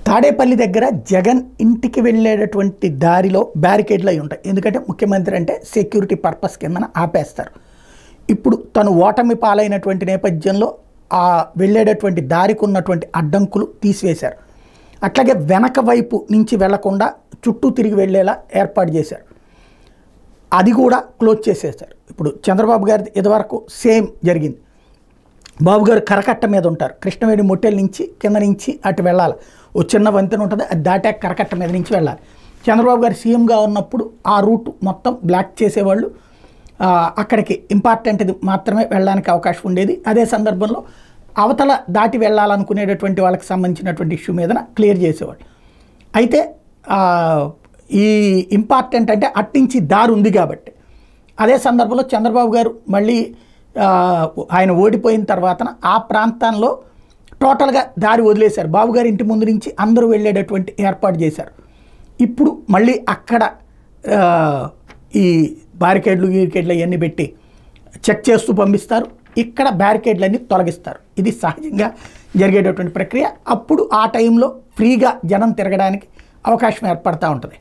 తాడేపల్లి దగ్గర జగన్ ఇంటికి వెళ్ళేటటువంటి దారిలో బ్యారికేడ్లు అయి ఉంటాయి. ఎందుకంటే ముఖ్యమంత్రి అంటే సెక్యూరిటీ పర్పస్ కిందన ఆపేస్తారు. ఇప్పుడు తను ఓటమి పాలైనటువంటి నేపథ్యంలో ఆ వెళ్ళేటటువంటి దారికి ఉన్నటువంటి అడ్డంకులు తీసివేశారు. అట్లాగే వెనక వైపు నుంచి వెళ్లకుండా చుట్టూ తిరిగి వెళ్ళేలా ఏర్పాటు చేశారు. అది కూడా క్లోజ్ చేసేసారు. ఇప్పుడు చంద్రబాబు గారి ఇదివరకు సేమ్ జరిగింది. బాబు గారు కరకట్ట మీద ఉంటారు. కృష్ణవేణి మొట్టెల నుంచి కింద నుంచి అటు వెళ్ళాలి. ఓ చిన్న వంతెన ఉంటుంది, అది దాటాక కరకట్ట మీద నుంచి వెళ్ళాలి. చంద్రబాబు గారు సీఎంగా ఉన్నప్పుడు ఆ రూట్ మొత్తం బ్లాక్ చేసేవాళ్ళు. అక్కడికి ఇంపార్టెంట్ది మాత్రమే వెళ్ళడానికి అవకాశం ఉండేది. అదే సందర్భంలో అవతల దాటి వెళ్ళాలనుకునేటటువంటి వాళ్ళకి సంబంధించినటువంటి ఇష్యూ మీద క్లియర్ చేసేవాళ్ళు. అయితే ఈ ఇంపార్టెంట్ అంటే అట్నుంచి దారి ఉంది కాబట్టి అదే సందర్భంలో చంద్రబాబు గారు మళ్ళీ ఆయన ఓడిపోయిన తర్వాత ఆ ప్రాంతంలో టోటల్గా దారి వదిలేశారు. బాబు గారి ఇంటి ముందు నుంచి అందరూ వెళ్ళేటటువంటి ఏర్పాటు చేశారు. ఇప్పుడు మళ్ళీ అక్కడ ఈ బ్యారికేడ్లు అవన్నీ పెట్టి చెక్ చేస్తూ పంపిస్తారు. ఇక్కడ బ్యారికేడ్లన్నీ తొలగిస్తారు. ఇది సహజంగా జరిగేటటువంటి ప్రక్రియ. అప్పుడు ఆ టైంలో ఫ్రీగా జనం తిరగడానికి అవకాశం ఏర్పడుతూ ఉంటుంది.